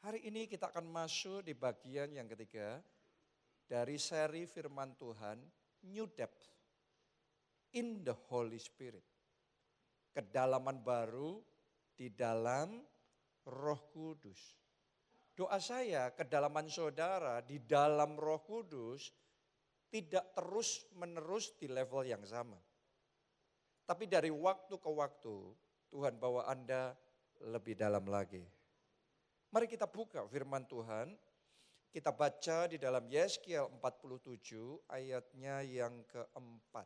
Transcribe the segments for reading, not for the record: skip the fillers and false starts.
Hari ini kita akan masuk di bagian yang ketiga dari seri firman Tuhan, New Depth in the Holy Spirit. Kedalaman baru di dalam Roh Kudus. Doa saya, kedalaman saudara di dalam Roh Kudus tidak terus menerus di level yang sama. Tapi dari waktu ke waktu Tuhan bawa Anda lebih dalam lagi. Mari kita buka firman Tuhan. Kita baca di dalam Yeskiel 47 ayatnya yang keempat.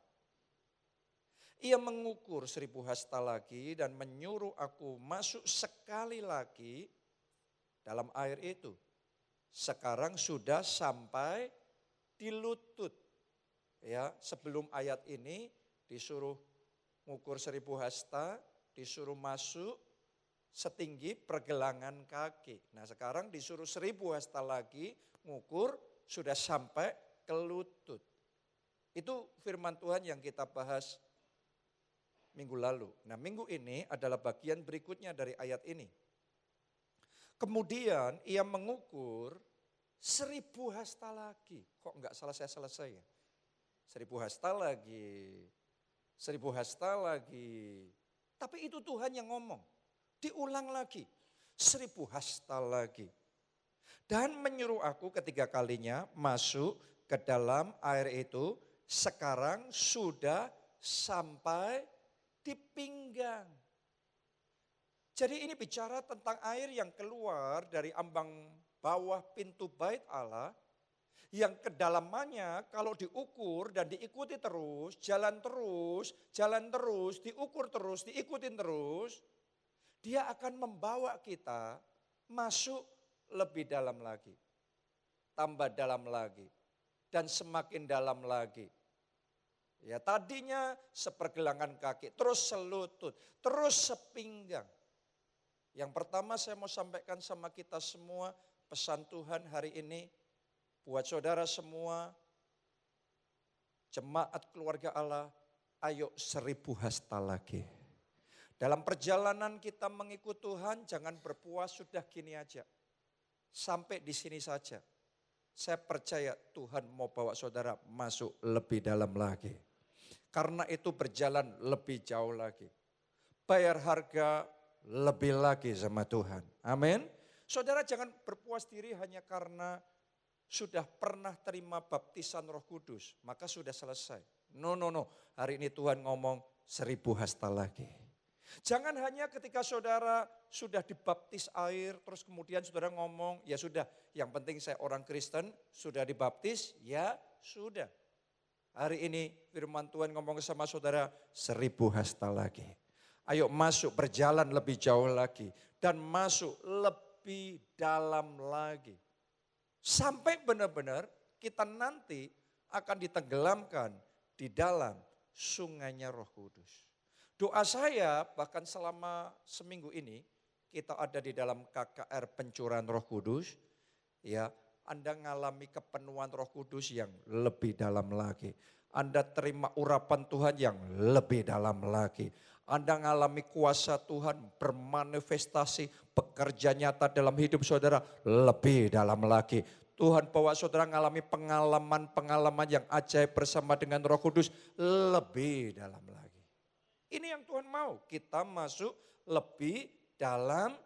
Ia mengukur 1000 hasta lagi dan menyuruh aku masuk sekali lagi dalam air itu. Sekarang sudah sampai di lutut. Ya, sebelum ayat ini disuruh mengukur 1000 hasta, disuruh masuk setinggi pergelangan kaki. Nah sekarang disuruh 1000 hasta lagi ngukur sudah sampai ke lutut. Itu firman Tuhan yang kita bahas minggu lalu. Nah minggu ini adalah bagian berikutnya dari ayat ini. Kemudian ia mengukur 1000 hasta lagi. Kok enggak selesai ya? 1000 hasta lagi. 1000 hasta lagi. Tapi itu Tuhan yang ngomong. Diulang lagi, 1000 hasta lagi. Dan menyuruh aku ketiga kalinya masuk ke dalam air itu. Sekarang sudah sampai di pinggang. Jadi ini bicara tentang air yang keluar dari ambang bawah pintu bait Allah. Yang kedalamannya kalau diukur dan diikuti terus, jalan terus, diukur terus, diikutin terus. Dia akan membawa kita masuk lebih dalam lagi. Tambah dalam lagi. Dan semakin dalam lagi. Ya tadinya sepergelangan kaki, terus selutut, terus sepinggang. Yang pertama saya mau sampaikan sama kita semua pesan Tuhan hari ini. Buat saudara semua, jemaat keluarga Allah, ayo 1000 hasta lagi. Dalam perjalanan kita mengikut Tuhan, jangan berpuas sudah gini aja. Sampai di sini saja. Saya percaya Tuhan mau bawa saudara masuk lebih dalam lagi. Karena itu berjalan lebih jauh lagi. Bayar harga lebih lagi sama Tuhan. Amin. Saudara jangan berpuas diri hanya karena sudah pernah terima baptisan Roh Kudus. Maka sudah selesai. No. Hari ini Tuhan ngomong 1000 hasta lagi. Jangan hanya ketika saudara sudah dibaptis air, terus kemudian saudara ngomong, ya sudah, yang penting saya orang Kristen, sudah dibaptis, ya sudah. Hari ini firman Tuhan ngomong sama saudara, 1000 hasta lagi. Ayo masuk, berjalan lebih jauh lagi, dan masuk lebih dalam lagi. Sampai benar-benar kita nanti akan ditenggelamkan di dalam sungainya Roh Kudus. Doa saya bahkan selama seminggu ini kita ada di dalam KKR pencurahan Roh Kudus. Ya, Anda mengalami kepenuhan Roh Kudus yang lebih dalam lagi. Anda terima urapan Tuhan yang lebih dalam lagi. Anda mengalami kuasa Tuhan bermanifestasi bekerja nyata dalam hidup saudara lebih dalam lagi. Tuhan bawa saudara mengalami pengalaman-pengalaman yang ajaib bersama dengan Roh Kudus lebih dalam lagi. Ini yang Tuhan mau, kita masuk lebih dalam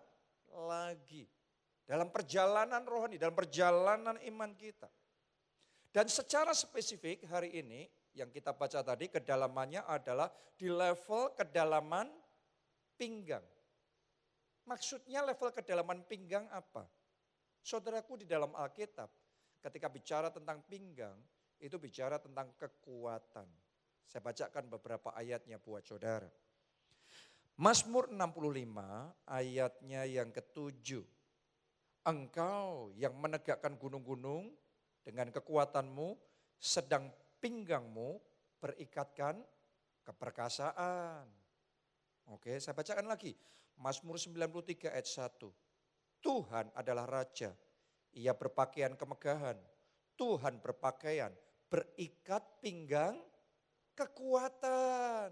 lagi. Dalam perjalanan rohani, dalam perjalanan iman kita. Dan secara spesifik hari ini yang kita baca tadi kedalamannya adalah di level kedalaman pinggang. Maksudnya level kedalaman pinggang apa? Saudaraku di dalam Alkitab ketika bicara tentang pinggang itu bicara tentang kekuatan. Saya bacakan beberapa ayatnya buat saudara. Mazmur 65 ayatnya yang ke-7. Engkau yang menegakkan gunung-gunung dengan kekuatanmu, sedang pinggangmu berikatkan keperkasaan. Oke, saya bacakan lagi. Mazmur 93 ayat 1. Tuhan adalah Raja, ia berpakaian kemegahan. Tuhan berpakaian, berikat pinggang kekuatan.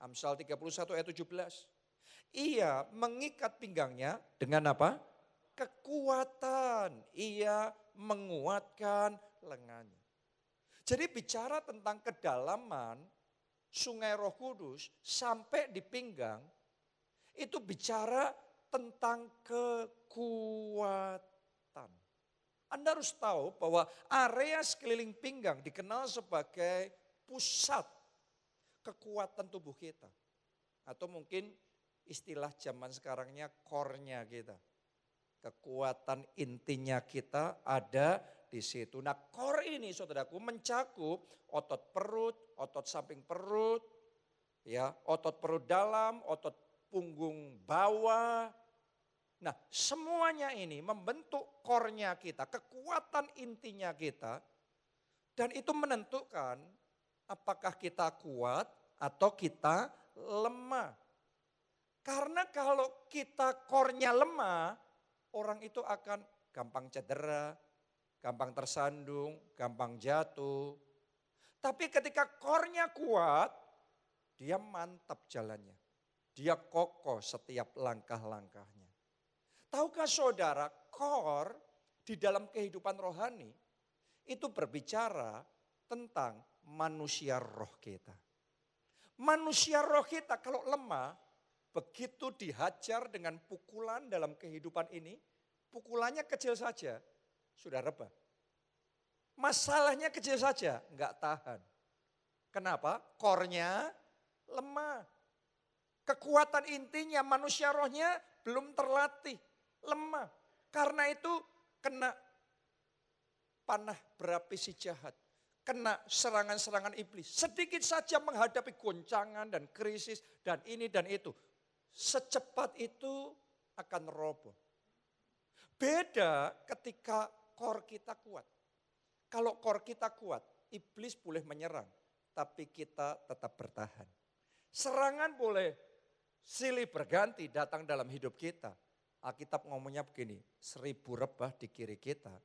Amsal 31 ayat 17. Ia mengikat pinggangnya dengan apa? Kekuatan. Ia menguatkan lengannya. Jadi bicara tentang kedalaman Sungai Roh Kudus sampai di pinggang, itu bicara tentang kekuatan. Anda harus tahu bahwa area sekeliling pinggang dikenal sebagai pusat kekuatan tubuh kita. Atau mungkin istilah zaman sekarangnya core-nya kita. Kekuatan intinya kita ada di situ. Nah, core ini saudaraku mencakup otot perut, otot samping perut, ya, otot perut dalam, otot punggung bawah. Nah, semuanya ini membentuk core-nya kita, kekuatan intinya kita, dan itu menentukan apakah kita kuat atau kita lemah. Karena kalau kita core-nya lemah, orang itu akan gampang cedera, gampang tersandung, gampang jatuh. Tapi ketika core-nya kuat, dia mantap jalannya. Dia kokoh setiap langkah-langkahnya. Tahukah saudara, core di dalam kehidupan rohani itu berbicara tentang manusia roh kita. Manusia roh kita kalau lemah, begitu dihajar dengan pukulan dalam kehidupan ini, pukulannya kecil saja, sudah rebah. Masalahnya kecil saja, enggak tahan. Kenapa? Core-nya lemah. Kekuatan intinya manusia rohnya belum terlatih, lemah. Karena itu kena panah berapi si jahat. Kena serangan-serangan iblis. Sedikit saja menghadapi goncangan dan krisis dan ini dan itu. Secepat itu akan roboh. Beda ketika core kita kuat. Kalau core kita kuat, iblis boleh menyerang, tapi kita tetap bertahan. Serangan boleh silih berganti datang dalam hidup kita. Alkitab ngomongnya begini, 1000 rebah di kiri kita,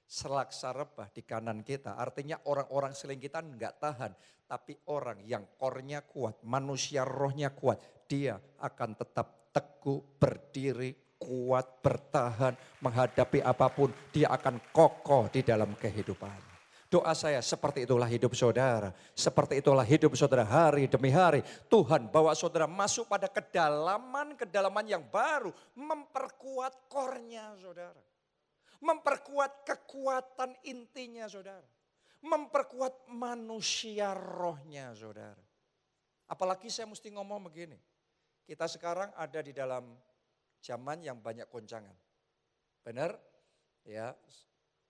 selaksa rebah di kanan kita. Artinya orang-orang seling kita enggak tahan. Tapi orang yang core-nya kuat, manusia rohnya kuat, dia akan tetap teguh, berdiri, kuat, bertahan, menghadapi apapun. Dia akan kokoh di dalam kehidupannya. Doa saya seperti itulah hidup saudara. Seperti itulah hidup saudara hari demi hari. Tuhan bawa saudara masuk pada kedalaman-kedalaman yang baru. Memperkuat core-nya saudara. Memperkuat kekuatan intinya saudara. Memperkuat manusia rohnya saudara. Apalagi saya mesti ngomong begini. Kita sekarang ada di dalam zaman yang banyak goncangan. Benar? Ya,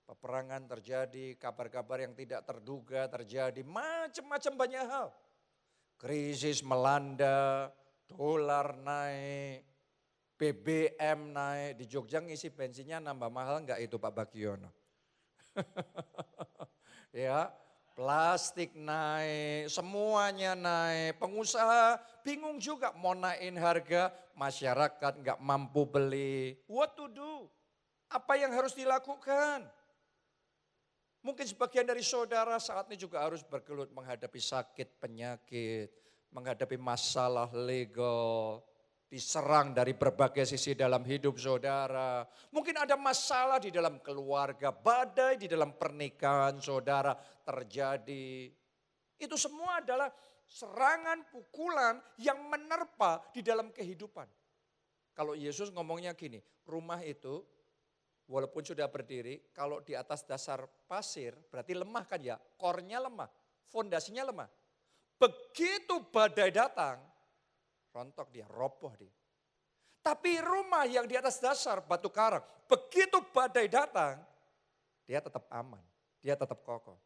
peperangan terjadi, kabar-kabar yang tidak terduga terjadi, macam-macam banyak hal. Krisis melanda, dolar naik, BBM naik. Di Jogja ngisi bensinnya nambah mahal enggak itu Pak Bagiono? Ya, plastik naik, semuanya naik. Pengusaha bingung juga mau naikin harga, masyarakat enggak mampu beli. What to do? Apa yang harus dilakukan? Mungkin sebagian dari saudara saat ini juga harus bergelut menghadapi sakit, penyakit, menghadapi masalah legal, diserang dari berbagai sisi dalam hidup saudara. Mungkin ada masalah di dalam keluarga, badai di dalam pernikahan saudara terjadi. Itu semua adalah serangan, pukulan yang menerpa di dalam kehidupan. Kalau Yesus ngomongnya gini, rumah itu walaupun sudah berdiri, kalau di atas dasar pasir berarti lemah kan ya, core-nya lemah, fondasinya lemah. Begitu badai datang, rontok dia, roboh dia. Tapi rumah yang di atas dasar batu karang, begitu badai datang, dia tetap aman, dia tetap kokoh.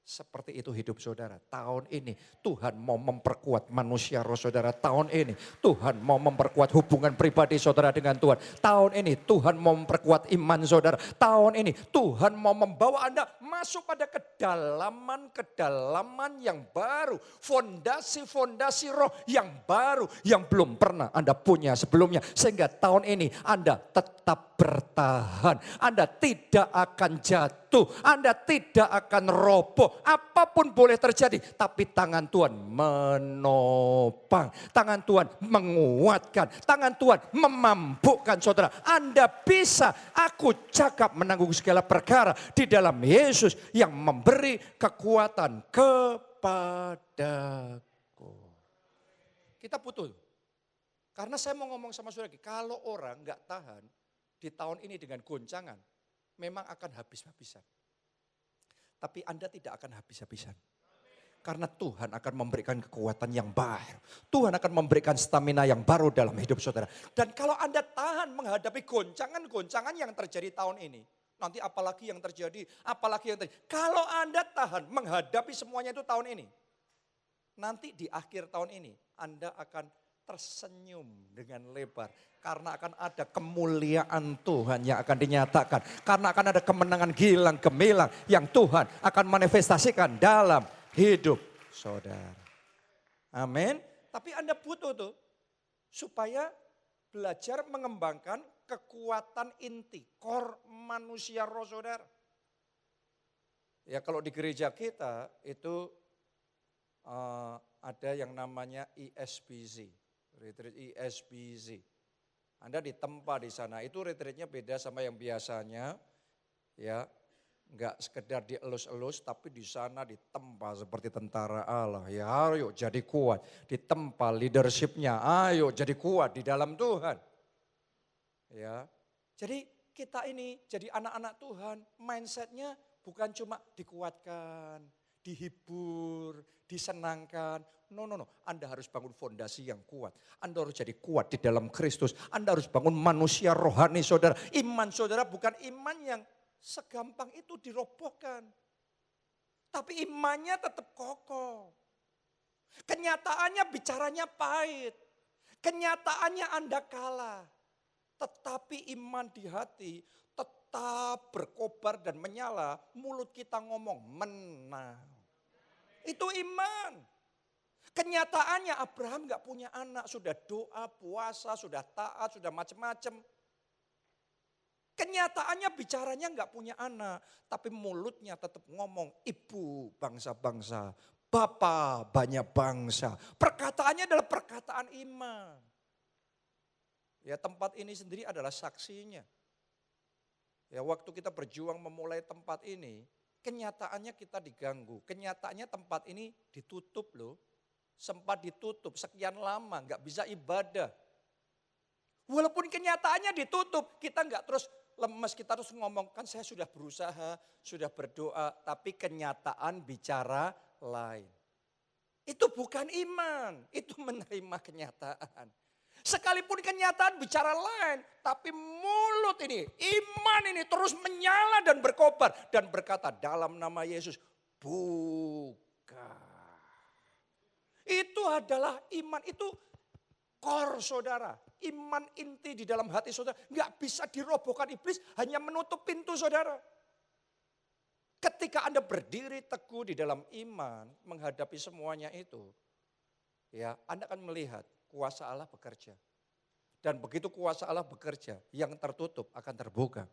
Seperti itu hidup saudara. Tahun ini Tuhan mau memperkuat manusia roh saudara. Tahun ini Tuhan mau memperkuat hubungan pribadi saudara dengan Tuhan. Tahun ini Tuhan mau memperkuat iman saudara. Tahun ini Tuhan mau membawa Anda masuk pada kedalaman-kedalaman yang baru. Fondasi-fondasi roh yang baru yang belum pernah Anda punya sebelumnya. Sehingga tahun ini Anda tetap bertahan. Anda tidak akan jatuh. jatuh, Anda tidak akan roboh. Apapun boleh terjadi, tapi tangan Tuhan menopang. Tangan Tuhan menguatkan, tangan Tuhan memampukan saudara. Anda bisa, aku cakap menanggung segala perkara di dalam Yesus yang memberi kekuatan kepadaku. Kita butuh. Karena saya mau ngomong sama saudara, kalau orang nggak tahan di tahun ini dengan goncangan, memang akan habis-habisan. Tapi Anda tidak akan habis-habisan. Karena Tuhan akan memberikan kekuatan yang baru. Tuhan akan memberikan stamina yang baru dalam hidup saudara. Dan kalau Anda tahan menghadapi goncangan-goncangan yang terjadi tahun ini, nanti apalagi yang terjadi. Kalau Anda tahan menghadapi semuanya itu tahun ini, nanti di akhir tahun ini Anda akan tersenyum dengan lebar. Karena akan ada kemuliaan Tuhan yang akan dinyatakan. Karena akan ada kemenangan gilang gemilang yang Tuhan akan manifestasikan dalam hidup saudara. Amin. Tapi Anda butuh tuh supaya belajar mengembangkan kekuatan inti, core manusia roh saudara. Ya kalau di gereja kita itu ada yang namanya ISBZ, retreat ISBZ. Anda ditempa di sana, itu retreatnya beda sama yang biasanya, ya enggak sekedar dielus-elus, tapi di sana ditempa seperti tentara Allah. Ya ayo jadi kuat, ditempa leadershipnya, ayo jadi kuat di dalam Tuhan. Ya, jadi kita ini jadi anak-anak Tuhan, mindsetnya bukan cuma dikuatkan, dihibur, disenangkan. No. Anda harus bangun fondasi yang kuat. Anda harus jadi kuat di dalam Kristus. Anda harus bangun manusia rohani saudara. Iman saudara bukan iman yang segampang itu dirobohkan. Tapi imannya tetap kokoh. Kenyataannya bicaranya pahit. Kenyataannya Anda kalah. Tetapi iman di hati tetap berkobar dan menyala. Mulut kita ngomong menang. Itu iman. Kenyataannya Abraham gak punya anak, sudah doa, puasa, sudah taat, sudah macam-macam. Kenyataannya bicaranya gak punya anak, tapi mulutnya tetap ngomong ibu bangsa-bangsa, bapak banyak bangsa. Perkataannya adalah perkataan iman. Ya tempat ini sendiri adalah saksinya. Ya waktu kita berjuang memulai tempat ini, kenyataannya kita diganggu. Kenyataannya tempat ini ditutup loh. Sempat ditutup sekian lama, nggak bisa ibadah. Walaupun kenyataannya ditutup, kita nggak terus lemes, kita terus ngomong, kan saya sudah berusaha, sudah berdoa, tapi kenyataan bicara lain. Itu bukan iman, itu menerima kenyataan. Sekalipun kenyataan bicara lain, tapi mulut ini, iman ini terus menyala dan berkobar. Dan berkata dalam nama Yesus, buka. Itu adalah iman, itu core saudara. Iman inti di dalam hati saudara. Gak bisa dirobohkan iblis, hanya menutup pintu saudara. Ketika Anda berdiri teguh di dalam iman, menghadapi semuanya itu, ya Anda akan melihat kuasa Allah bekerja. Dan begitu kuasa Allah bekerja, yang tertutup akan terbuka.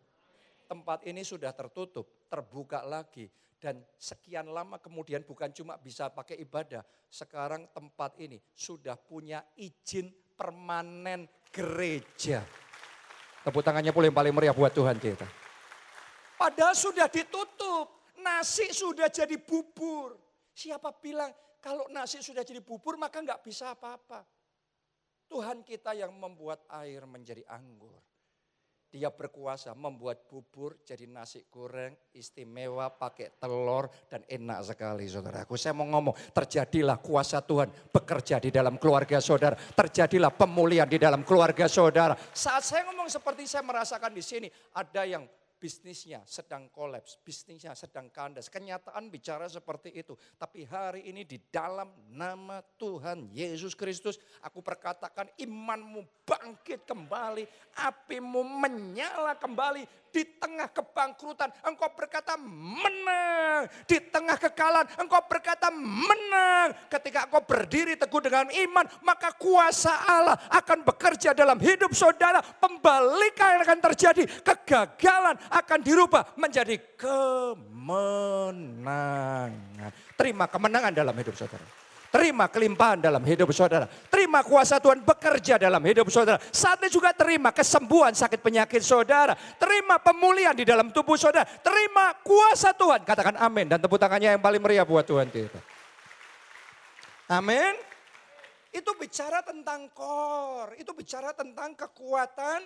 Tempat ini sudah tertutup, terbuka lagi. Dan sekian lama kemudian bukan cuma bisa pakai ibadah. Sekarang tempat ini sudah punya izin permanen gereja. Tepuk tangannya pula yang paling meriah buat Tuhan kita. Padahal sudah ditutup, nasi sudah jadi bubur. Siapa bilang kalau nasi sudah jadi bubur maka nggak bisa apa-apa. Tuhan kita yang membuat air menjadi anggur. Dia berkuasa membuat bubur jadi nasi goreng istimewa pakai telur dan enak sekali saudaraku. Saya mau ngomong terjadilah kuasa Tuhan bekerja di dalam keluarga saudara. Terjadilah pemulihan di dalam keluarga saudara. Saat saya ngomong seperti saya merasakan di sini ada yang bisnisnya sedang kolaps, bisnisnya sedang kandas. Kenyataan bicara seperti itu. Tapi hari ini di dalam nama Tuhan Yesus Kristus, aku perkatakan imanmu bangkit kembali, apimu menyala kembali, Di tengah kebangkrutan engkau berkata menang. Di tengah kekalahan engkau berkata menang. Ketika engkau berdiri teguh dengan iman, maka kuasa Allah akan bekerja dalam hidup saudara. Pembalikan akan terjadi. Kegagalan akan dirubah menjadi kemenangan. Terima kemenangan dalam hidup saudara. Terima kelimpahan dalam hidup saudara. Terima kuasa Tuhan bekerja dalam hidup saudara. Saatnya juga terima kesembuhan sakit penyakit saudara. Terima pemulihan di dalam tubuh saudara. Terima kuasa Tuhan. Katakan amin dan tepuk tangannya yang paling meriah buat Tuhan kita. Amin. Itu bicara tentang core. Itu bicara tentang kekuatan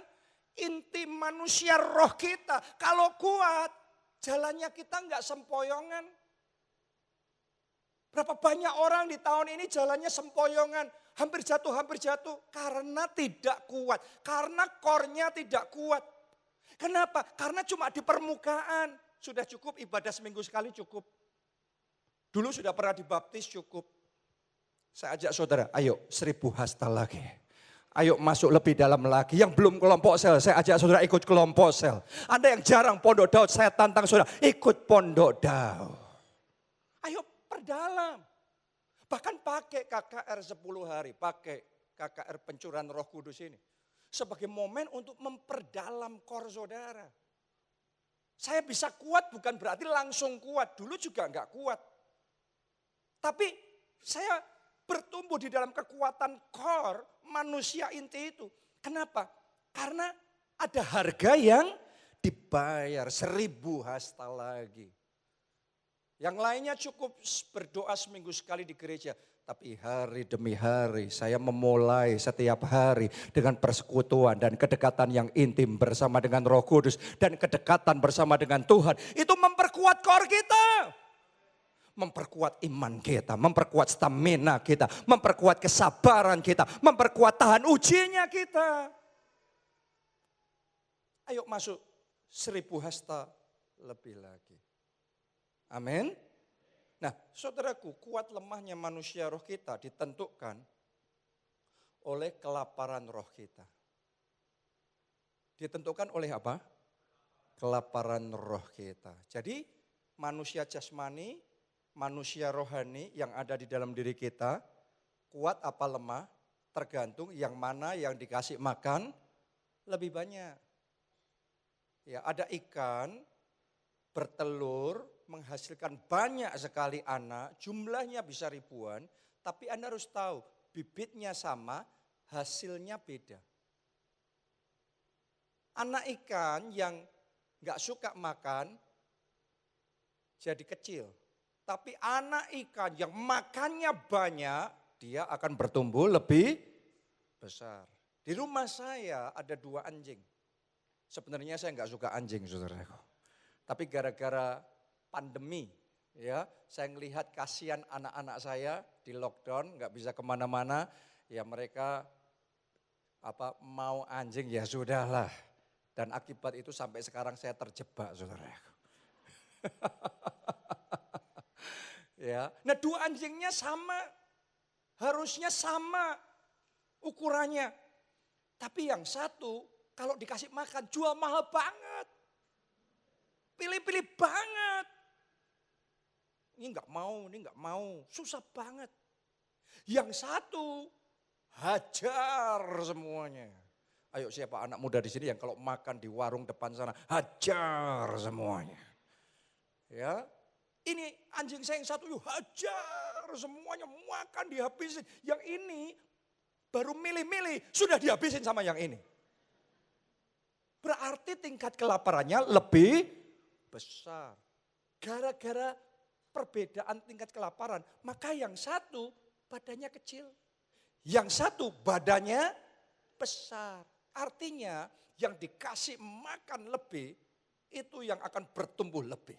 inti manusia roh kita. Kalau kuat, jalannya kita enggak sempoyongan. Berapa banyak orang di tahun ini jalannya sempoyongan, hampir jatuh. Karena tidak kuat, karena core-nya tidak kuat. Kenapa? Karena cuma di permukaan. Sudah cukup ibadah seminggu sekali cukup. Dulu sudah pernah dibaptis cukup. Saya ajak saudara, ayo 1000 hasta lagi. Ayo masuk lebih dalam lagi. Yang belum kelompok sel, saya ajak saudara ikut kelompok sel. Anda yang jarang pondok Daud, saya tantang saudara, ikut pondok Daud. Ayo perdalam. Bahkan pakai KKR 10 hari, pakai KKR pencurahan Roh Kudus ini. Sebagai momen untuk memperdalam core saudara. Saya bisa kuat bukan berarti langsung kuat. Dulu juga enggak kuat. Tapi saya bertumbuh di dalam kekuatan core manusia inti itu. Kenapa? Karena ada harga yang dibayar 1000 hasta lagi. Yang lainnya cukup berdoa seminggu sekali di gereja. Tapi hari demi hari saya memulai setiap hari dengan persekutuan dan kedekatan yang intim bersama dengan Roh Kudus. Dan kedekatan bersama dengan Tuhan. Itu memperkuat core kita. Memperkuat iman kita, memperkuat stamina kita, memperkuat kesabaran kita, memperkuat tahan ujinya kita. Ayo masuk 1000 hasta lebih lagi. Amin. Nah, saudaraku, kuat lemahnya manusia roh kita ditentukan oleh kelaparan roh kita. Ditentukan oleh apa? Kelaparan roh kita. Jadi manusia jasmani, manusia rohani yang ada di dalam diri kita, kuat apa lemah, tergantung yang mana yang dikasih makan lebih banyak. Ya, ada ikan bertelur, menghasilkan banyak sekali anak, jumlahnya bisa ribuan, tapi Anda harus tahu bibitnya sama, hasilnya beda. Anak ikan yang gak suka makan jadi kecil, tapi anak ikan yang makannya banyak, dia akan bertumbuh lebih besar. Di rumah saya ada 2 anjing. Sebenarnya saya gak suka anjing, saudaraku. Tapi gara-gara pandemi, ya, saya melihat kasihan anak-anak saya di lockdown, nggak bisa kemana-mana, ya mereka mau anjing ya sudahlah. Dan akibat itu sampai sekarang saya terjebak, saudara. Ya, nah 2 anjingnya sama, harusnya sama ukurannya. Tapi yang satu kalau dikasih makan jual mahal banget. Pilih-pilih banget. Ini enggak mau, susah banget. Yang satu hajar semuanya. Ayo siapa anak muda di sini yang kalau makan di warung depan sana hajar semuanya. Ya, ini anjing saya yang satu hajar semuanya, makan dihabisin. Yang ini baru milih-milih sudah dihabisin sama yang ini. Berarti tingkat kelaparannya lebih besar. Gara-gara perbedaan tingkat kelaparan, maka yang satu badannya kecil. Yang satu badannya besar. Artinya yang dikasih makan lebih, itu yang akan bertumbuh lebih.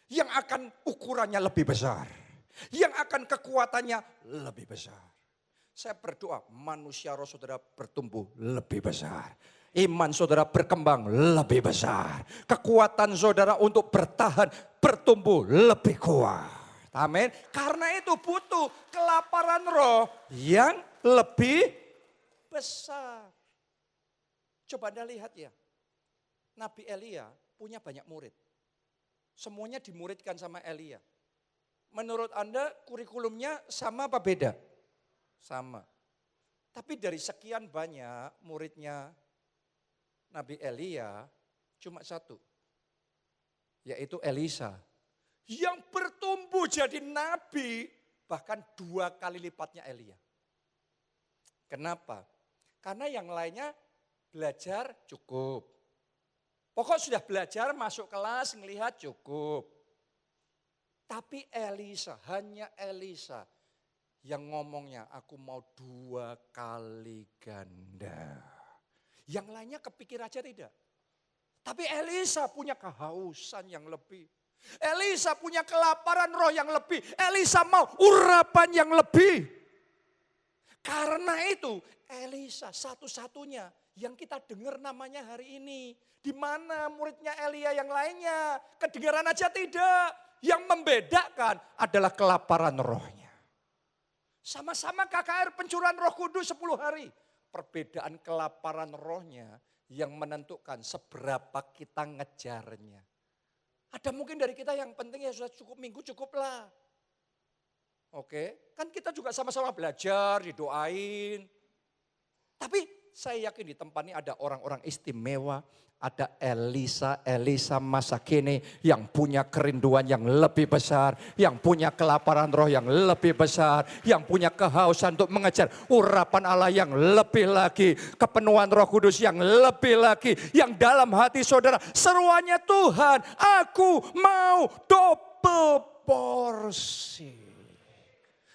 Yang akan ukurannya lebih besar. Yang akan kekuatannya lebih besar. Saya berdoa manusia roh saudara bertumbuh lebih besar. Iman saudara berkembang lebih besar. Kekuatan saudara untuk bertahan bertumbuh lebih kuat. Amin. Karena itu butuh kelaparan roh yang lebih besar. Coba Anda lihat ya. Nabi Elia punya banyak murid. Semuanya dimuridkan sama Elia. Menurut Anda kurikulumnya sama apa beda? Sama. Tapi dari sekian banyak muridnya Nabi Elia cuma satu. Yaitu Elisa. Yang bertumbuh jadi nabi bahkan 2 kali lipatnya Elia. Kenapa? Karena yang lainnya belajar cukup. Pokok sudah belajar masuk kelas ngelihat cukup. Tapi Elisa, hanya Elisa yang ngomongnya aku mau 2 kali ganda. Yang lainnya kepikir aja tidak. Tapi Elisa punya kehausan yang lebih. Elisa punya kelaparan roh yang lebih. Elisa mau urapan yang lebih. Karena itu Elisa satu-satunya yang kita dengar namanya hari ini. Di mana muridnya Elia yang lainnya? Kedengaran aja tidak. Yang membedakan adalah kelaparan rohnya. Sama-sama KKR pencurahan Roh Kudus 10 hari. Perbedaan kelaparan rohnya yang menentukan seberapa kita ngejarnya. Ada mungkin dari kita yang penting ya sudah cukup minggu cukuplah. Oke, kan kita juga sama-sama belajar, didoain. Tapi saya yakin di tempat ini ada orang-orang istimewa. Ada Elisa masa kini yang punya kerinduan yang lebih besar. Yang punya kelaparan roh yang lebih besar. Yang punya kehausan untuk mengejar urapan Allah yang lebih lagi. Kepenuhan Roh Kudus yang lebih lagi. Yang dalam hati saudara seruannya Tuhan, aku mau double porsi.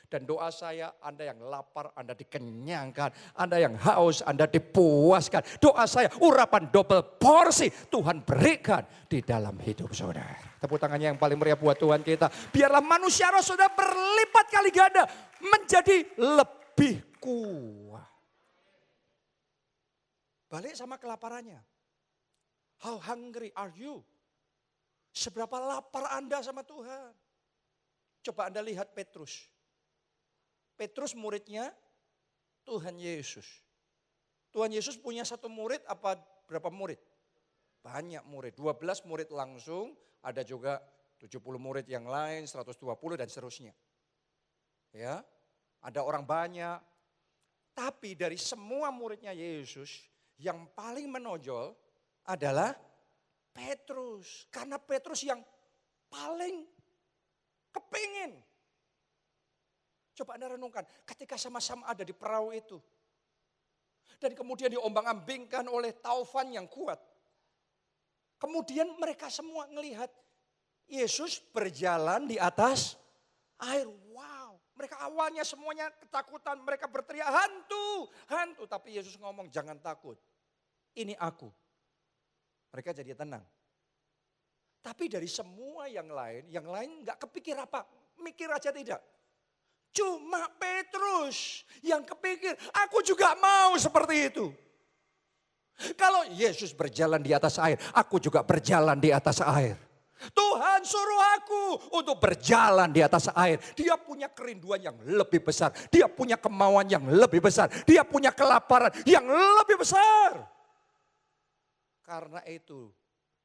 Dan doa saya, Anda yang lapar, Anda dikenyangkan. Anda yang haus, Anda dipuaskan. Doa saya, urapan double porsi Tuhan berikan di dalam hidup saudara. Tepuk tangannya yang paling meriah buat Tuhan kita. Biarlah manusia roh saudara berlipat kali ganda. Menjadi lebih kuat. Balik sama kelaparannya. How hungry are you? Seberapa lapar Anda sama Tuhan? Coba Anda lihat Petrus. Petrus muridnya Tuhan Yesus. Tuhan Yesus punya satu murid apa berapa murid? Banyak murid, 12 murid langsung, ada juga 70 murid yang lain, 120 dan seterusnya. Ya, ada orang banyak. Tapi dari semua muridnya Yesus, yang paling menonjol adalah Petrus. Karena Petrus yang paling kepingin. Coba Anda renungkan, ketika sama-sama ada di perahu itu. Dan kemudian diombang-ambingkan oleh taufan yang kuat. Kemudian mereka semua melihat Yesus berjalan di atas air. Wow, mereka awalnya semuanya ketakutan, mereka berteriak hantu, hantu. Tapi Yesus ngomong jangan takut, ini aku. Mereka jadi tenang. Tapi dari semua yang lain gak kepikir apa, mikir aja tidak. Cuma Petrus yang kepikir, aku juga mau seperti itu. Kalau Yesus berjalan di atas air, aku juga berjalan di atas air. Tuhan suruh aku untuk berjalan di atas air. Dia punya kerinduan yang lebih besar. Dia punya kemauan yang lebih besar. Dia punya kelaparan yang lebih besar. Karena itu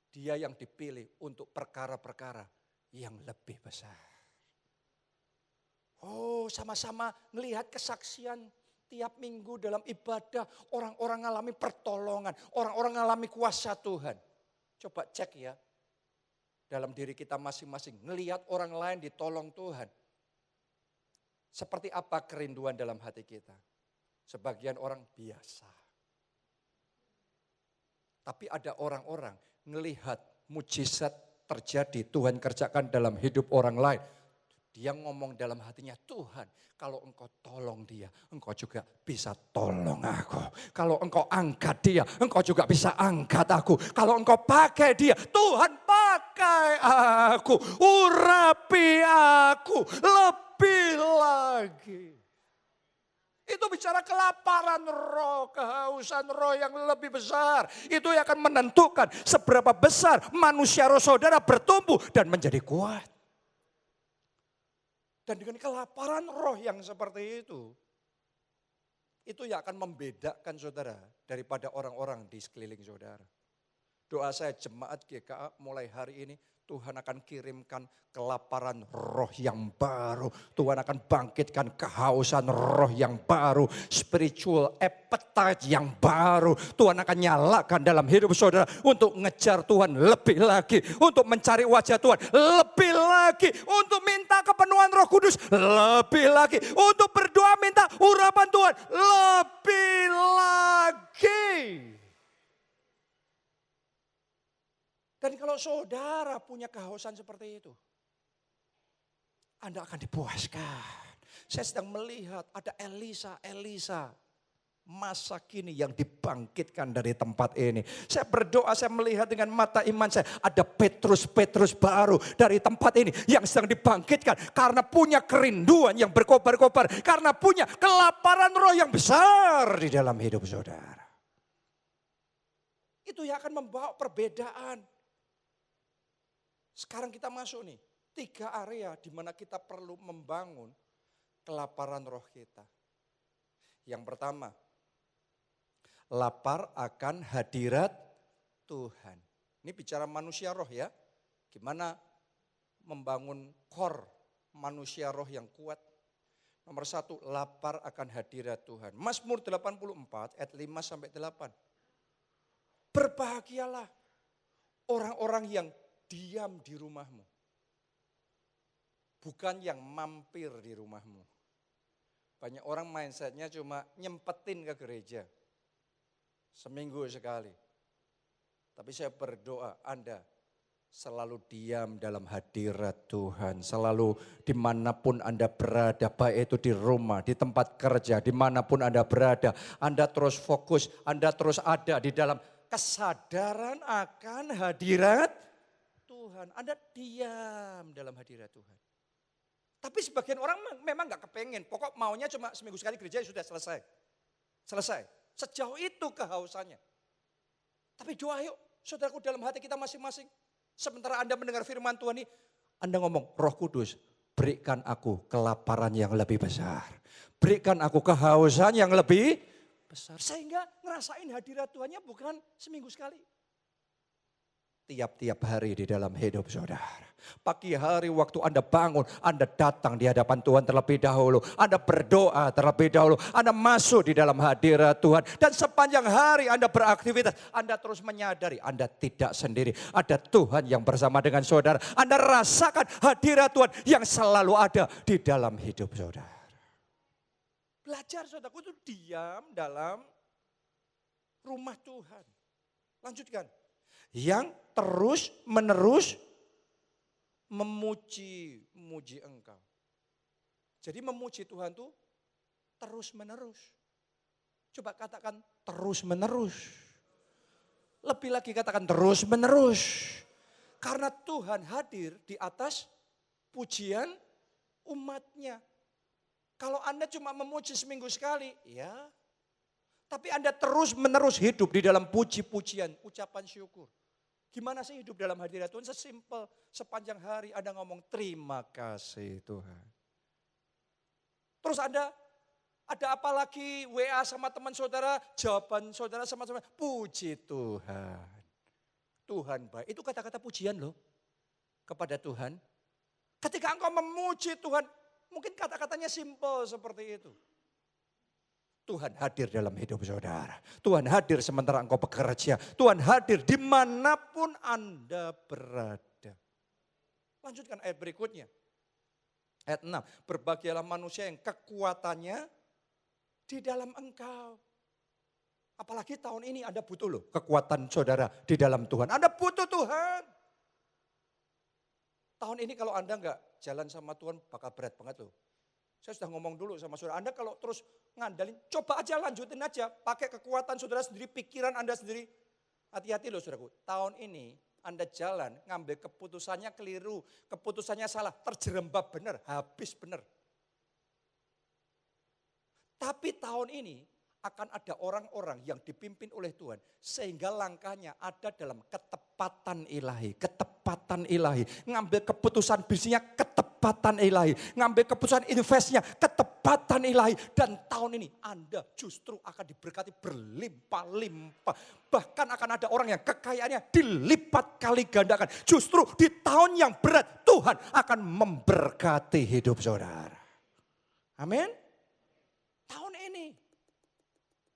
dia yang dipilih untuk perkara-perkara yang lebih besar. Oh, sama-sama melihat kesaksian tiap minggu dalam ibadah. Orang-orang mengalami pertolongan. Orang-orang mengalami kuasa Tuhan. Coba cek ya. Dalam diri kita masing-masing. Ngelihat orang lain ditolong Tuhan. Seperti apa kerinduan dalam hati kita. Sebagian orang biasa. Tapi ada orang-orang ngelihat mujizat terjadi. Tuhan kerjakan dalam hidup orang lain. Dia ngomong dalam hatinya, Tuhan kalau engkau tolong dia, engkau juga bisa tolong aku. Kalau engkau angkat dia, engkau juga bisa angkat aku. Kalau engkau pakai dia, Tuhan pakai aku. Urapi aku lebih lagi. Itu bicara kelaparan roh, kehausan roh yang lebih besar. Itu yang akan menentukan seberapa besar manusia roh saudara bertumbuh dan menjadi kuat. Dan dengan kelaparan roh yang seperti itu yang akan membedakan saudara daripada orang-orang di sekeliling saudara. Doa saya jemaat GKA mulai hari ini Tuhan akan kirimkan kelaparan roh yang baru. Tuhan akan bangkitkan kehausan roh yang baru. Spiritual appetite yang baru. Tuhan akan nyalakan dalam hidup saudara untuk ngejar Tuhan lebih lagi. Untuk mencari wajah Tuhan lebih lagi. Untuk minta kepenuhan Roh Kudus lebih lagi. Untuk berdoa minta urapan Tuhan lebih lagi. Dan kalau saudara punya kehausan seperti itu, Anda akan dipuaskan. Saya sedang melihat ada Elisa masa kini yang dibangkitkan dari tempat ini. Saya berdoa, saya melihat dengan mata iman saya, ada Petrus baru dari tempat ini yang sedang dibangkitkan karena punya kerinduan yang berkobar-kobar, karena punya kelaparan roh yang besar di dalam hidup saudara. Itu yang akan membawa perbedaan. Sekarang kita masuk nih, 3 area di mana kita perlu membangun kelaparan roh kita. Yang pertama, lapar akan hadirat Tuhan. Ini bicara manusia roh ya. Gimana membangun core manusia roh yang kuat. Nomor 1, lapar akan hadirat Tuhan. Mazmur 84 ayat 5-8. Berbahagialah orang-orang yang diam di rumahmu. Bukan yang mampir di rumahmu. Banyak orang mindsetnya cuma nyempetin ke gereja. Seminggu sekali. Tapi saya berdoa Anda selalu diam dalam hadirat Tuhan. Selalu dimanapun Anda berada, baik itu di rumah, di tempat kerja, dimanapun Anda berada. Anda terus fokus, Anda terus ada di dalam kesadaran akan hadirat Tuhan. Anda diam dalam hadirat Tuhan. Tapi sebagian orang memang gak kepengen. Pokok maunya cuma seminggu sekali gereja sudah selesai. Selesai. Sejauh itu kehausannya. Tapi doa yuk saudaraku dalam hati kita masing-masing. Sementara Anda mendengar firman Tuhan ini. Anda ngomong, Roh Kudus berikan aku kelaparan yang lebih besar. Berikan aku kehausan yang lebih besar. Sehingga ngerasain hadirat Tuhannya bukan seminggu sekali. Tiap-tiap hari di dalam hidup saudara. Pagi hari waktu Anda bangun, Anda datang di hadapan Tuhan terlebih dahulu. Anda berdoa terlebih dahulu. Anda masuk di dalam hadirat Tuhan. Dan sepanjang hari Anda beraktivitas, Anda terus menyadari Anda tidak sendiri. Ada Tuhan yang bersama dengan saudara. Anda rasakan hadirat Tuhan yang selalu ada di dalam hidup saudara. Belajar saudaraku itu diam dalam rumah Tuhan. Lanjutkan. Yang terus menerus memuji engkau. Jadi memuji Tuhan itu terus menerus. Coba katakan terus menerus. Lebih lagi katakan terus menerus. Karena Tuhan hadir di atas pujian umatnya. Kalau Anda cuma memuji seminggu sekali, ya. Tapi Anda terus menerus hidup di dalam puji-pujian, ucapan syukur. Gimana sih hidup dalam hadirat Tuhan? Sesimpel sepanjang hari Anda ngomong terima kasih Tuhan. Terus Anda ada apa lagi WA sama teman saudara, jawaban saudara sama teman, puji Tuhan. Tuhan baik, itu kata-kata pujian loh kepada Tuhan. Ketika engkau memuji Tuhan, mungkin kata-katanya simpel seperti itu. Tuhan hadir dalam hidup saudara. Tuhan hadir sementara engkau bekerja. Tuhan hadir dimanapun Anda berada. Lanjutkan ayat berikutnya. Ayat 6. Berbahagialah manusia yang kekuatannya di dalam engkau. Apalagi tahun ini Anda butuh loh kekuatan saudara di dalam Tuhan. Anda butuh Tuhan. Tahun ini kalau Anda enggak jalan sama Tuhan bakal berat banget loh. Saya sudah ngomong dulu sama saudara, Anda kalau terus ngandalin, coba aja lanjutin aja. Pakai kekuatan saudara sendiri, pikiran Anda sendiri. Hati-hati loh saudaraku, tahun ini Anda jalan, ngambil keputusannya keliru, keputusannya salah, terjerembab benar, habis benar. Tapi tahun ini akan ada orang-orang yang dipimpin oleh Tuhan. Sehingga langkahnya ada dalam ketepatan ilahi. Ketepatan ilahi. Ngambil keputusan bisnisnya ketepatan ilahi. Ngambil keputusan investnya ketepatan jabatan ilahi. Dan tahun ini Anda justru akan diberkati berlimpah-limpah. Bahkan akan ada orang yang kekayaannya dilipat kali gandakan. Justru di tahun yang berat Tuhan akan memberkati hidup saudara. Amin. Tahun ini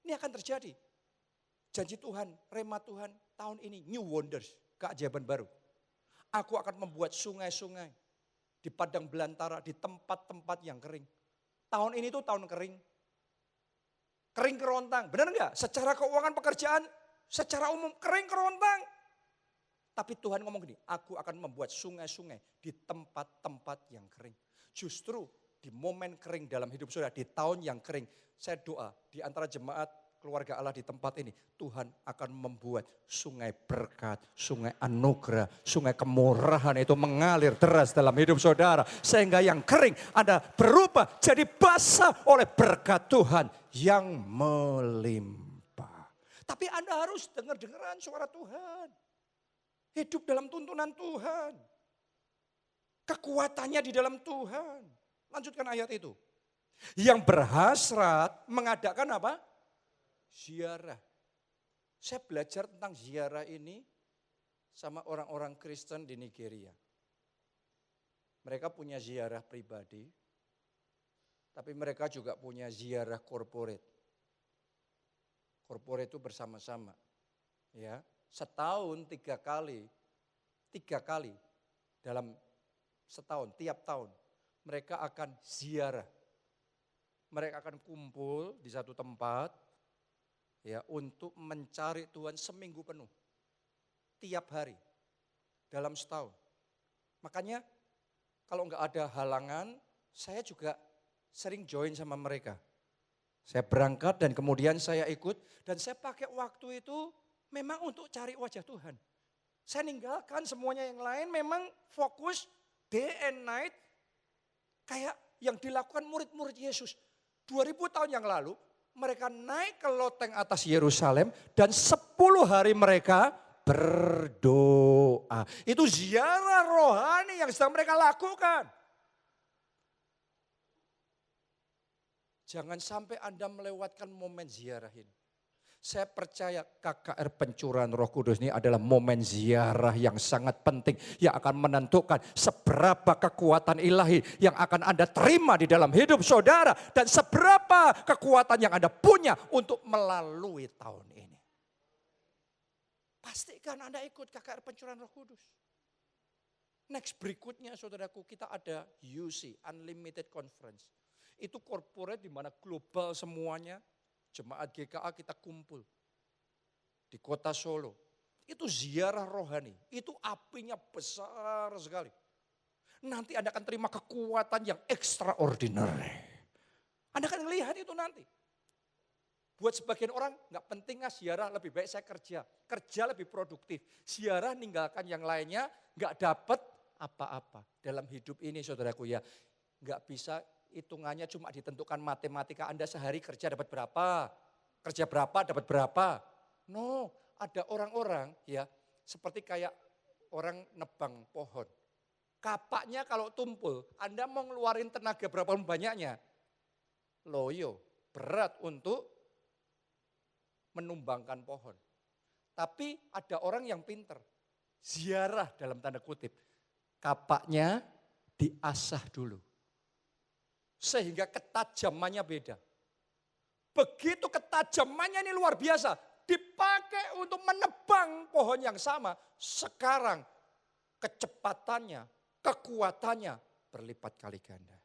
akan terjadi. Janji Tuhan, rema Tuhan tahun ini new wonders, keajaiban baru. Aku akan membuat sungai-sungai di padang belantara, di tempat-tempat yang kering. Tahun ini tuh tahun kering. Kering kerontang, benar enggak? Secara keuangan pekerjaan, secara umum kering kerontang. Tapi Tuhan ngomong gini, aku akan membuat sungai-sungai di tempat-tempat yang kering. Justru di momen kering dalam hidup saudara, di tahun yang kering, saya doa di antara jemaat keluarga Allah di tempat ini, Tuhan akan membuat sungai berkat, sungai anugerah, sungai kemurahan itu mengalir deras dalam hidup saudara. Sehingga yang kering Anda berubah jadi basah oleh berkat Tuhan yang melimpah. Tapi Anda harus dengar-dengaran suara Tuhan. Hidup dalam tuntunan Tuhan. Kekuatannya di dalam Tuhan. Lanjutkan ayat itu. Yang berhasrat mengadakan apa? Ziarah. Saya belajar tentang ziarah ini sama orang-orang Kristen di Nigeria. Mereka punya ziarah pribadi, tapi mereka juga punya ziarah corporate. Corporate itu bersama-sama. Ya, setahun 3 kali dalam setahun, tiap tahun. Mereka akan ziarah. Mereka akan kumpul di satu tempat ya untuk mencari Tuhan seminggu penuh. Tiap hari dalam setahun. Makanya kalau enggak ada halangan, saya juga sering join sama mereka. Saya berangkat dan kemudian saya ikut dan saya pakai waktu itu memang untuk cari wajah Tuhan. Saya ninggalkan semuanya yang lain, memang fokus day and night. Kayak yang dilakukan murid-murid Yesus. 2000 tahun yang lalu mereka naik ke loteng atas Yerusalem dan 10 hari mereka berdoa. Itu ziarah rohani yang sedang mereka lakukan. Jangan sampai Anda melewatkan momen ziarah ini. Saya percaya KKR Pencurahan Roh Kudus ini adalah momen ziarah yang sangat penting. Yang akan menentukan seberapa kekuatan ilahi yang akan Anda terima di dalam hidup saudara. Dan seberapa kekuatan yang Anda punya untuk melalui tahun ini. Pastikan Anda ikut KKR Pencurahan Roh Kudus. Next berikutnya saudaraku, kita ada UC, Unlimited Conference. Itu corporate di mana global semuanya. Jemaat GKA kita kumpul di kota Solo. Itu ziarah rohani, itu apinya besar sekali. Nanti Anda akan terima kekuatan yang extraordinary. Anda akan melihat itu nanti. Buat sebagian orang gak penting ziarah, lebih baik saya kerja. Kerja lebih produktif. Ziarah ninggalkan yang lainnya gak dapat apa-apa. Dalam hidup ini saudaraku ya, gak bisa hitungannya cuma ditentukan matematika. Anda sehari kerja dapat berapa, kerja berapa dapat berapa. No, ada orang-orang ya seperti kayak orang nebang pohon. Kapaknya kalau tumpul, Anda mau ngeluarin tenaga berapa banyaknya. Loyo, berat untuk menumbangkan pohon. Tapi ada orang yang pinter, ziarah dalam tanda kutip. Kapaknya diasah dulu. Sehingga ketajamannya beda. Begitu ketajamannya ini luar biasa. Dipakai untuk menebang pohon yang sama. Sekarang kecepatannya, kekuatannya berlipat kali ganda.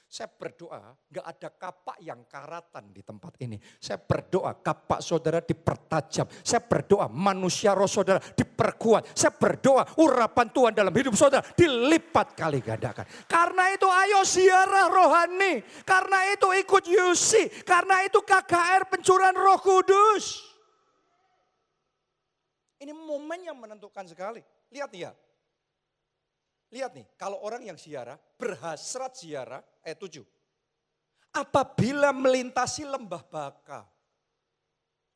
Saya berdoa gak ada kapak yang karatan di tempat ini. Saya berdoa kapak saudara dipertajam. Saya berdoa manusia roh saudara diperkuat. Saya berdoa urapan Tuhan dalam hidup saudara dilipat kali gandakan. Karena itu ayo ziarah rohani. Karena itu ikut UC. Karena itu KKR Pencurahan Roh Kudus. Ini momen yang menentukan sekali. Lihat nih ya. Lihat nih, kalau orang yang ziarah, berhasrat ziarah, ayat 7. Apabila melintasi lembah Baka.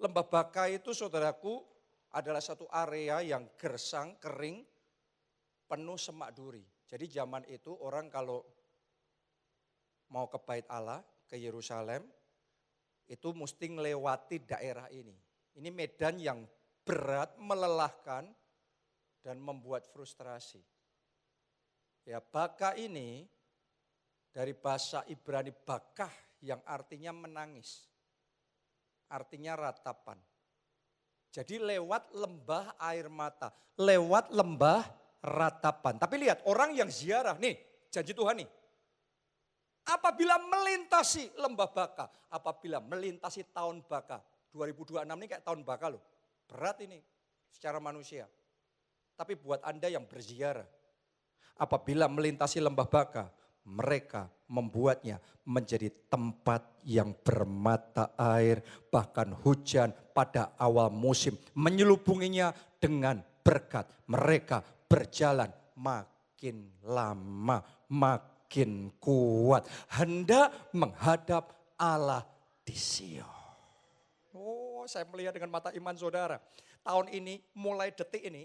Lembah Baka itu saudaraku adalah satu area yang gersang, kering, penuh semak duri. Jadi zaman itu orang kalau mau ke bait Allah, ke Yerusalem, itu mesti melewati daerah ini. Ini medan yang berat, melelahkan, dan membuat frustrasi. Ya, baka ini dari bahasa Ibrani bakah yang artinya menangis. Artinya ratapan. Jadi lewat lembah air mata, lewat lembah ratapan. Tapi lihat orang yang ziarah, nih janji Tuhan nih. Apabila melintasi lembah baka, apabila melintasi tahun baka, 2026 ini kayak tahun baka loh. Berat ini secara manusia. Tapi buat Anda yang berziarah, apabila melintasi lembah baka, mereka membuatnya menjadi tempat yang bermata air, bahkan hujan pada awal musim menyelubunginya dengan berkat. Mereka berjalan makin lama, makin kuat, hendak menghadap Allah di Sion. Oh, saya melihat dengan mata iman saudara. Tahun ini, mulai detik ini,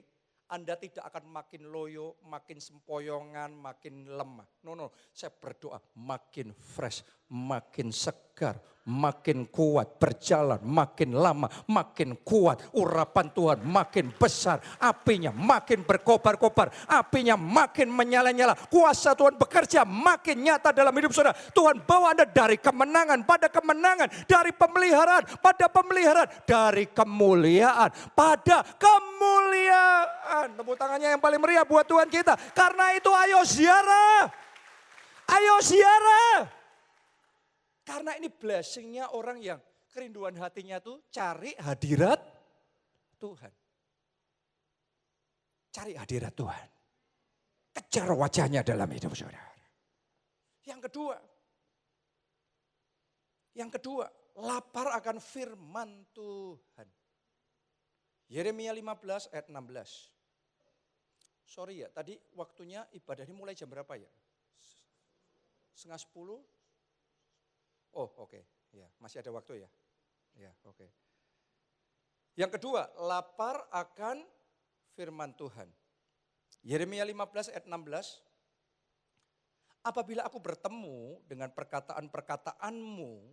Anda tidak akan makin loyo, makin sempoyongan, makin lemah. No, saya berdoa makin fresh, makin segar, makin kuat, berjalan makin lama, makin kuat. Urapan Tuhan makin besar, apinya makin berkobar-kobar, apinya makin menyala-nyala. Kuasa Tuhan bekerja makin nyata dalam hidup saudara. Tuhan bawa Anda dari kemenangan pada kemenangan, dari pemeliharaan pada pemeliharaan, dari kemuliaan pada kemuliaan. Tepuk tangannya yang paling meriah buat Tuhan kita. Karena itu ayo ziarah. Ayo ziarah. Karena ini blessingnya orang yang kerinduan hatinya tuh cari hadirat Tuhan. Cari hadirat Tuhan. Kejar wajahnya dalam hidup saudara. Yang kedua, lapar akan firman Tuhan. Yeremia 15 ayat 16. Sorry ya, tadi waktunya ibadah ini mulai jam berapa ya? 9:30? Oh oke, ya masih ada waktu ya? Ya oke. Yang kedua, lapar akan firman Tuhan. Yeremia 15 ayat 16. Apabila aku bertemu dengan perkataan-perkataanmu,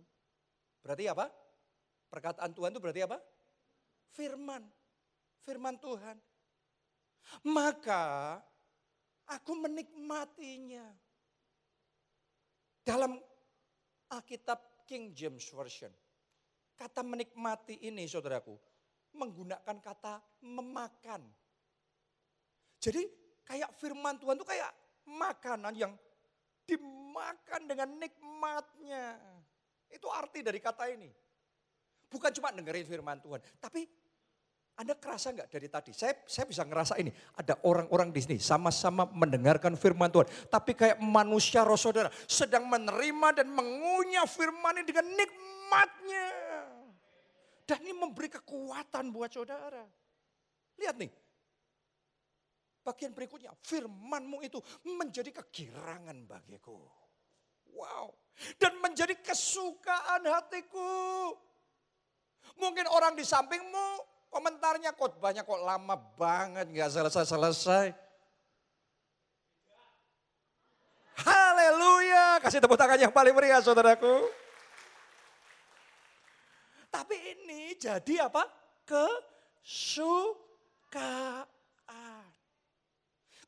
berarti apa? Perkataan Tuhan itu berarti apa? Firman Tuhan. Maka aku menikmatinya. Dalam Alkitab King James Version, kata menikmati ini saudaraku, menggunakan kata memakan. Jadi kayak firman Tuhan itu kayak makanan yang dimakan dengan nikmatnya. Itu arti dari kata ini. Bukan cuma dengerin firman Tuhan, tapi Anda kerasa enggak dari tadi? Saya bisa ngerasa ini. Ada orang-orang di sini sama-sama mendengarkan firman Tuhan. Tapi kayak manusia roh saudara sedang menerima dan mengunyah firman ini dengan nikmatnya. Dan ini memberi kekuatan buat saudara. Lihat nih. Bagian berikutnya, firman-Mu itu menjadi kegirangan bagiku. Wow. Dan menjadi kesukaan hatiku. Mungkin orang di sampingmu komentarnya khotbahnya kok lama banget, gak selesai-selesai. Haleluya, kasih tepuk tangan yang paling meriah saudaraku. Tapi ini jadi apa? Kesukaan.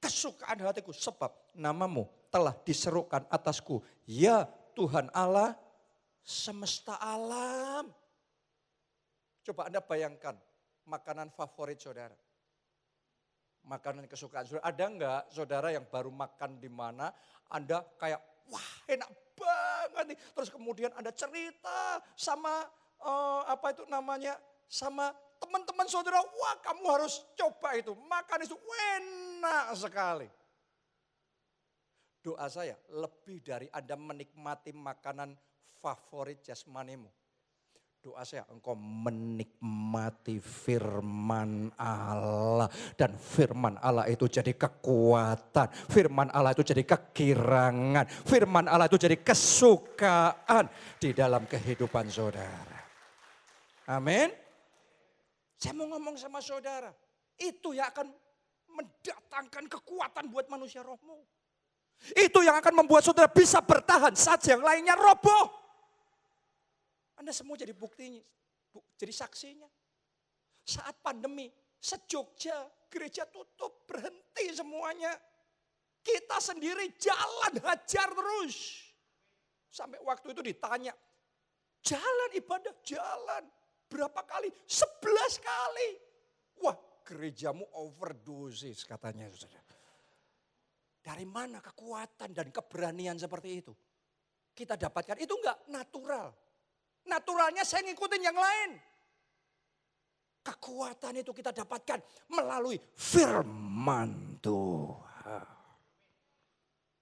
Kesukaan hatiku sebab namamu telah diserukan atasku. Ya Tuhan Allah semesta alam. Coba Anda bayangkan. Makanan favorit saudara. Makanan kesukaan saudara. Ada enggak saudara yang baru makan di mana Anda kayak wah enak banget nih. Terus kemudian Anda cerita sama apa itu namanya, sama teman-teman saudara. Wah kamu harus coba itu. Makan itu enak sekali. Doa saya lebih dari Anda menikmati makanan favorit jasmanimu. Doa saya engkau menikmati firman Allah. Dan firman Allah itu jadi kekuatan. Firman Allah itu jadi kegirangan. Firman Allah itu jadi kesukaan di dalam kehidupan saudara. Amin. Saya mau ngomong sama saudara. Itu yang akan mendatangkan kekuatan buat manusia rohmu. Itu yang akan membuat saudara bisa bertahan saat yang lainnya roboh. Anda semua jadi buktinya, jadi saksinya. Saat pandemi, se-Jogja, gereja tutup, berhenti semuanya. Kita sendiri jalan hajar terus. Sampai waktu itu ditanya, jalan ibadah, jalan. Berapa kali? 11 kali. Wah, gerejamu overdosis katanya. Dari mana kekuatan dan keberanian seperti itu? Kita dapatkan, itu enggak natural. Naturalnya saya ngikutin yang lain. Kekuatan itu kita dapatkan melalui firman Tuhan.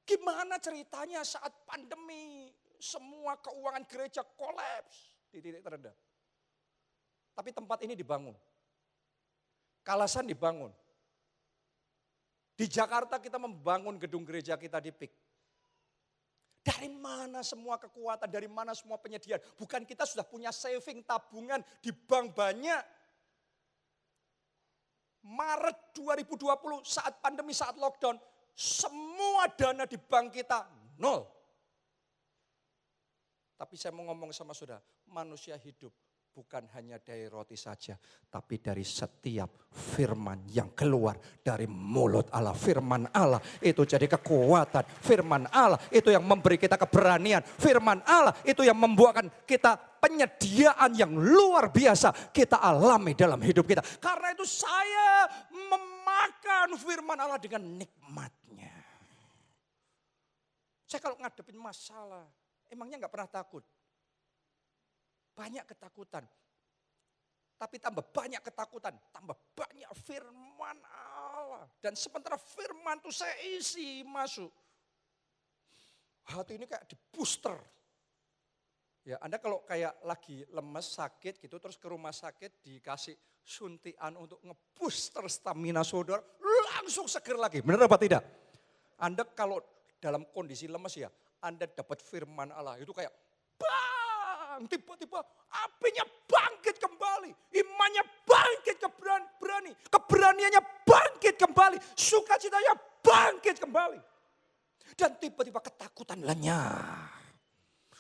Gimana ceritanya saat pandemi, semua keuangan gereja kolaps di titik terendah. Tapi tempat ini dibangun. Kalasan dibangun. Di Jakarta kita membangun gedung gereja kita di PIK. Dari mana semua kekuatan, dari mana semua penyediaan. Bukan kita sudah punya saving, tabungan di bank banyak. Maret 2020 saat pandemi, saat lockdown, semua dana di bank kita nol. Tapi saya mau ngomong sama saudara, manusia hidup bukan hanya dari roti saja, tapi dari setiap firman yang keluar dari mulut Allah. Firman Allah itu jadi kekuatan, firman Allah itu yang memberi kita keberanian, firman Allah itu yang membuatkan kita penyediaan yang luar biasa kita alami dalam hidup kita. Karena itu saya memakan firman Allah dengan nikmatnya. Saya kalau ngadepin masalah, emangnya nggak pernah takut? Banyak ketakutan. Tapi tambah banyak ketakutan, tambah banyak firman Allah. Dan sementara firman itu saya isi masuk. Hati ini kayak di booster. Ya, Anda kalau kayak lagi lemes, sakit gitu, terus ke rumah sakit dikasih suntikan untuk ngebooster stamina saudara, langsung seger lagi. Benar apa tidak? Anda kalau dalam kondisi lemes ya, Anda dapat firman Allah, itu kayak bang, tiba-tiba apinya bangkit kembali, imannya bangkit berani, keberaniannya bangkit kembali, sukacitanya bangkit kembali. Dan tiba-tiba ketakutan lenyap.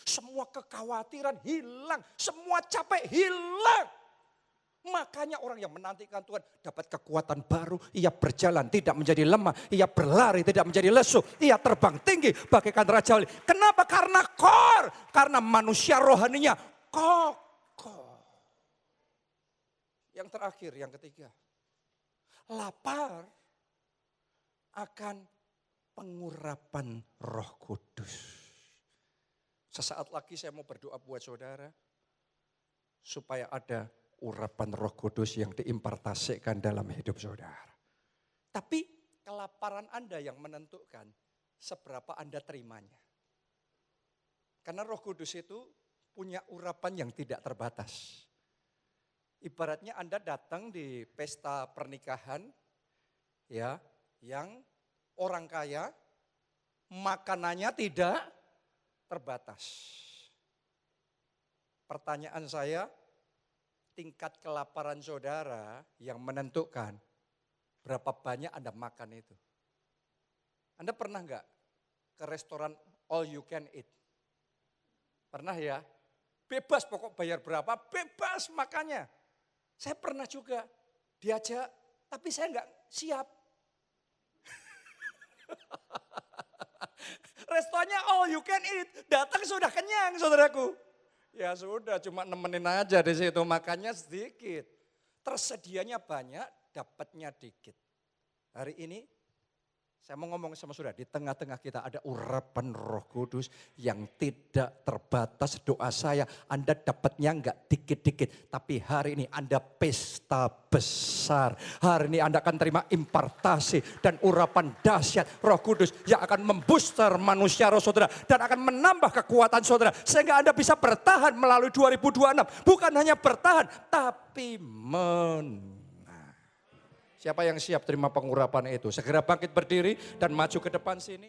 Semua kekhawatiran hilang, semua capek hilang. Makanya orang yang menantikan Tuhan dapat kekuatan baru. Ia berjalan tidak menjadi lemah, ia berlari tidak menjadi lesu, ia terbang tinggi bagaikan raja wali. Kenapa? Karena core, karena manusia rohaninya kokoh. Yang terakhir, yang ketiga, lapar akan pengurapan Roh Kudus. Sesaat lagi saya mau berdoa buat saudara supaya ada urapan Roh Kudus yang diimpartasikan dalam hidup saudara. Tapi kelaparan Anda yang menentukan seberapa Anda terimanya. Karena Roh Kudus itu punya urapan yang tidak terbatas. Ibaratnya Anda datang di pesta pernikahan ya, yang orang kaya makanannya tidak terbatas. Pertanyaan saya, tingkat kelaparan saudara yang menentukan berapa banyak Anda makan itu. Anda pernah enggak ke restoran all you can eat? Pernah ya? Bebas pokok bayar berapa, bebas makannya. Saya pernah juga diajak, tapi saya enggak siap. Restorannya all you can eat, datang sudah kenyang saudaraku. Ya sudah, cuma nemenin aja di situ, makannya sedikit. Tersedianya banyak, dapatnya dikit. Hari ini saya mau ngomong sama saudara, di tengah-tengah kita ada urapan Roh Kudus yang tidak terbatas. Doa saya, Anda dapatnya enggak dikit-dikit, tapi hari ini Anda pesta besar. Hari ini Anda akan terima impartasi dan urapan dahsyat Roh Kudus yang akan membooster manusia roh saudara dan akan menambah kekuatan saudara sehingga Anda bisa bertahan melalui 2026. Bukan hanya bertahan, tapi menang. Siapa yang siap terima pengurapan itu? Segera bangkit berdiri dan maju ke depan sini.